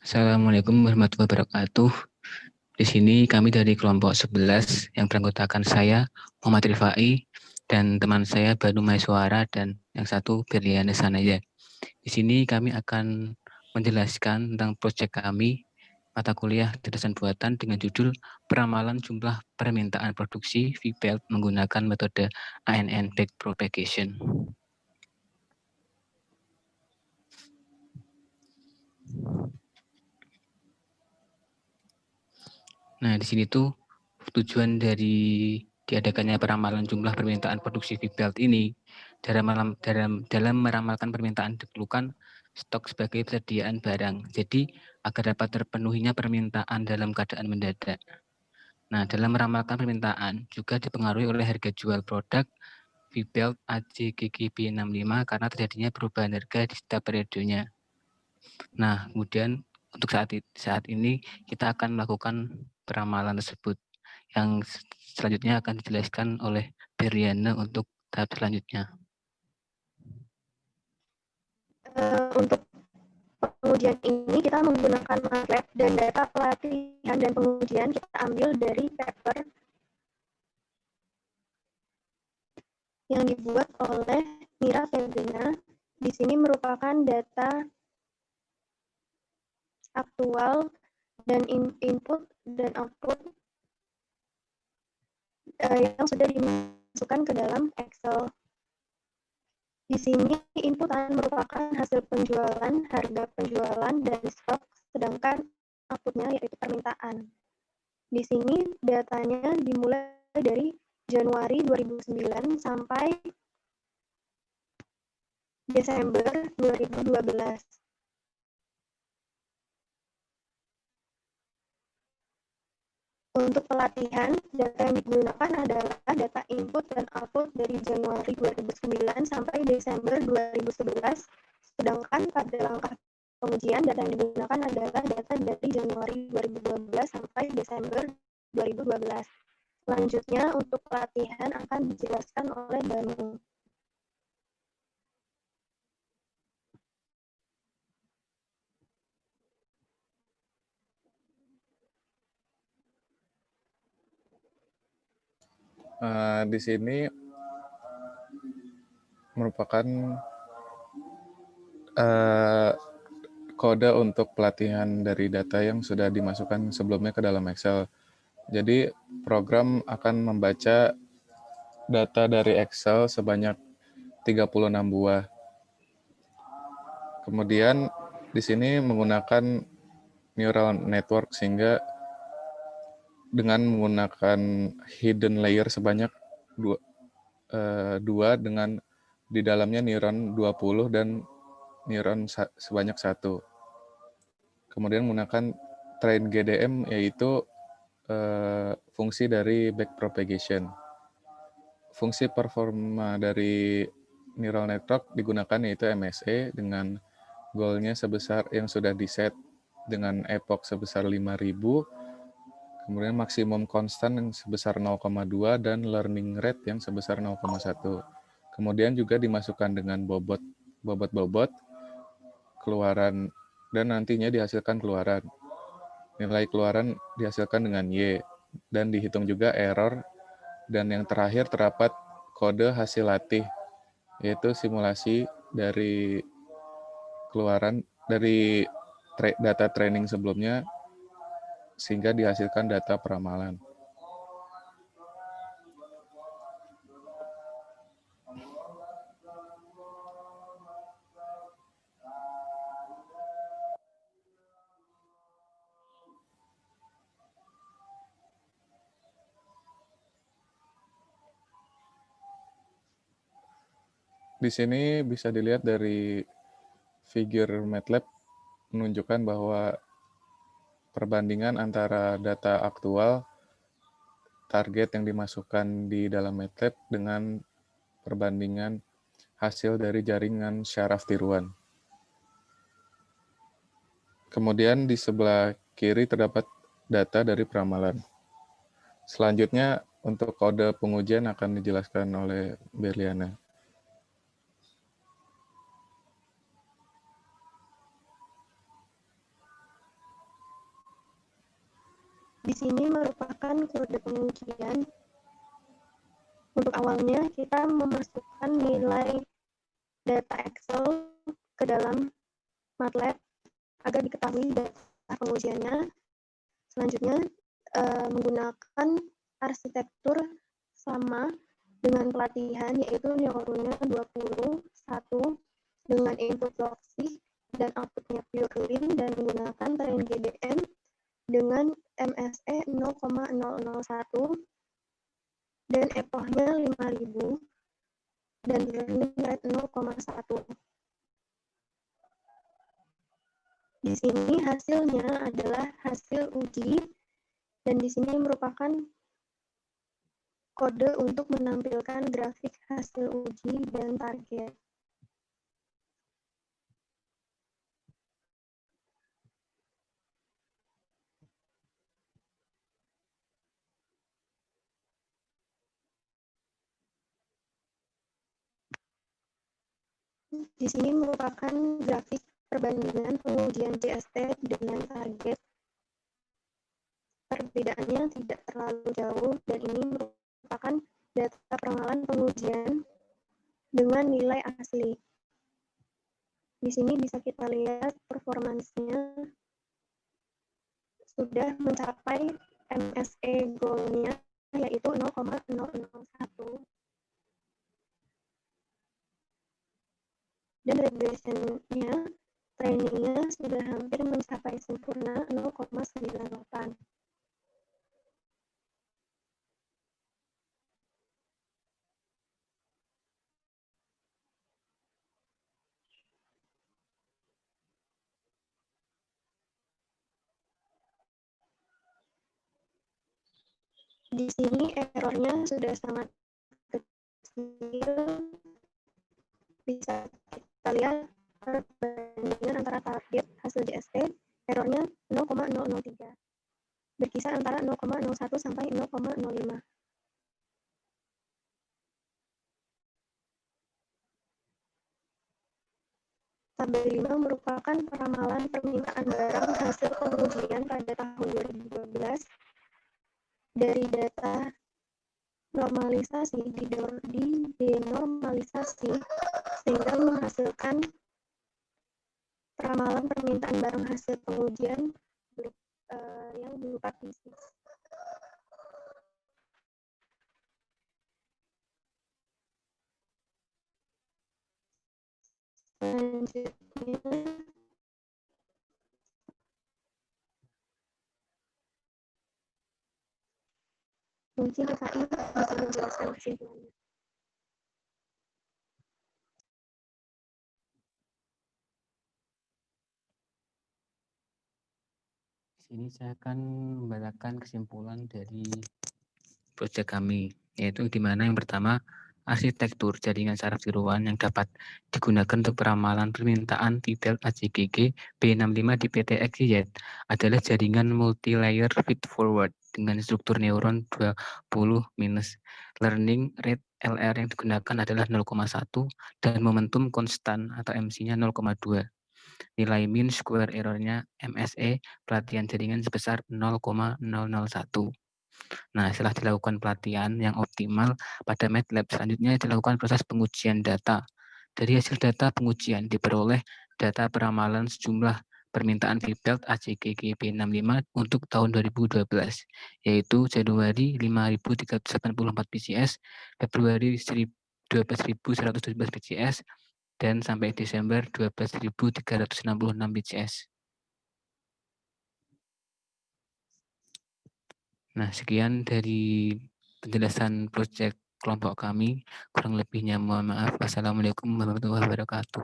Assalamualaikum warahmatullahi wabarakatuh. Di sini kami dari kelompok 11 yang beranggotakan saya, Muhammad Rifai, dan teman saya Banu Maiswara dan yang satu Berliana Sanaya. Di sini kami akan menjelaskan tentang proyek kami, mata kuliah cerdasan buatan dengan judul Peramalan Jumlah Permintaan Produksi VBELT menggunakan metode ANN Backpropagation. Nah, di sini tuh tujuan dari diadakannya peramalan jumlah permintaan produksi VBELT ini dalam meramalkan permintaan diperlukan stok sebagai persediaan barang. Jadi agar dapat terpenuhinya permintaan dalam keadaan mendadak. Nah, dalam meramalkan permintaan juga dipengaruhi oleh harga jual produk VBELT AJGGB 65 karena terjadinya perubahan harga di setiap periodenya. Nah, kemudian untuk saat ini kita akan melakukan peramalan tersebut yang selanjutnya akan dijelaskan oleh Berliana untuk tahap selanjutnya. Untuk pengujian ini kita menggunakan MATLAB dan data pelatihan dan pengujian kita ambil dari paper yang dibuat oleh Mira Febrina. Di sini merupakan data aktual dan input dan output yang sudah dimasukkan ke dalam Excel. Di sini input merupakan hasil penjualan, harga penjualan, dan stok, sedangkan outputnya yaitu permintaan. Di sini datanya dimulai dari Januari 2009 sampai Desember 2012. Untuk pelatihan, data yang digunakan adalah data input dan output dari Januari 2009 sampai Desember 2011, sedangkan pada langkah pengujian data yang digunakan adalah data dari Januari 2012 sampai Desember 2012. Selanjutnya, untuk pelatihan akan dijelaskan oleh Banu. Di sini merupakan kode untuk pelatihan dari data yang sudah dimasukkan sebelumnya ke dalam Excel. Jadi program akan membaca data dari Excel sebanyak 36 buah. Kemudian di sini menggunakan neural network sehingga dengan menggunakan hidden layer sebanyak dua dengan di dalamnya neuron 20 dan neuron sebanyak 1. Kemudian menggunakan train GDM yaitu fungsi dari backpropagation. Fungsi performa dari neural network digunakan yaitu MSE dengan goalnya sebesar yang sudah di-set dengan epoch sebesar 5000, kemudian maksimum konstan yang sebesar 0,2 dan learning rate yang sebesar 0,1. Kemudian juga dimasukkan dengan bobot keluaran dan nantinya dihasilkan keluaran. Nilai keluaran dihasilkan dengan Y dan dihitung juga error, dan yang terakhir terdapat kode hasil latih yaitu simulasi dari keluaran dari data training sebelumnya sehingga dihasilkan data peramalan. Di sini bisa dilihat dari figure MATLAB menunjukkan bahwa perbandingan antara data aktual, target yang dimasukkan di dalam MATLAB dengan perbandingan hasil dari jaringan syaraf tiruan. Kemudian di sebelah kiri terdapat data dari peramalan. Selanjutnya untuk kode pengujian akan dijelaskan oleh Berliana. Di sini merupakan kode pengujian. Untuk awalnya kita memasukkan nilai data Excel ke dalam MATLAB agar diketahui data pengujiannya. Selanjutnya menggunakan arsitektur sama dengan pelatihan, yaitu neuronnya 21 dengan input lossy dan outputnya purely, dan menggunakan train GDM dengan MSE 0,001 dan epochnya 5000 dan learning rate 0,1. Di sini hasilnya adalah hasil uji, dan di sini merupakan kode untuk menampilkan grafik hasil uji dan target. Di sini merupakan grafik perbandingan pengujian CST dengan target. Perbedaannya tidak terlalu jauh, dan ini merupakan data peramalan pengujian dengan nilai asli. Di sini bisa kita lihat performansnya sudah mencapai MSE goal-nya, yaitu 0,001. Dan regression-nya, trainingnya sudah hampir mencapai sempurna 0,98. Di sini errornya sudah sangat kecil. Bisa kita lihat perbandingan antara target hasil JST, errornya 0,003. Berkisar antara 0,01 sampai 0,05. Tabel 5 merupakan peramalan permintaan barang hasil pengujian pada tahun 2012 dari data normalisasi denormalisasi sehingga menghasilkan peramalan permintaan barang hasil pengujian yang berupa thesis. Selanjutnya mungkin KI bisa menjelaskan kesimpulannya. Di sini saya akan membacakan kesimpulan dari proyek kami, yaitu di mana yang pertama, arsitektur jaringan saraf tiruan yang dapat digunakan untuk peramalan permintaan detail ACGG B65 di PT XYZ adalah jaringan multi-layer feed-forward dengan struktur neuron 20 minus. Learning rate LR yang digunakan adalah 0,1 dan momentum konstan atau MC-nya 0,2. Nilai mean square error-nya MSE pelatihan jaringan sebesar 0,001. Nah, setelah dilakukan pelatihan yang optimal pada MATLAB, selanjutnya dilakukan proses pengujian data. Dari hasil data pengujian diperoleh data peramalan sejumlah permintaan VBELT ACGG B65 untuk tahun 2012, yaitu Januari 5.384 PCS, Februari 12.117 PCS, dan sampai Desember 12.366 PCS. Nah, sekian dari penjelasan proyek kelompok kami. Kurang lebihnya mohon maaf. Wassalamualaikum warahmatullahi wabarakatuh.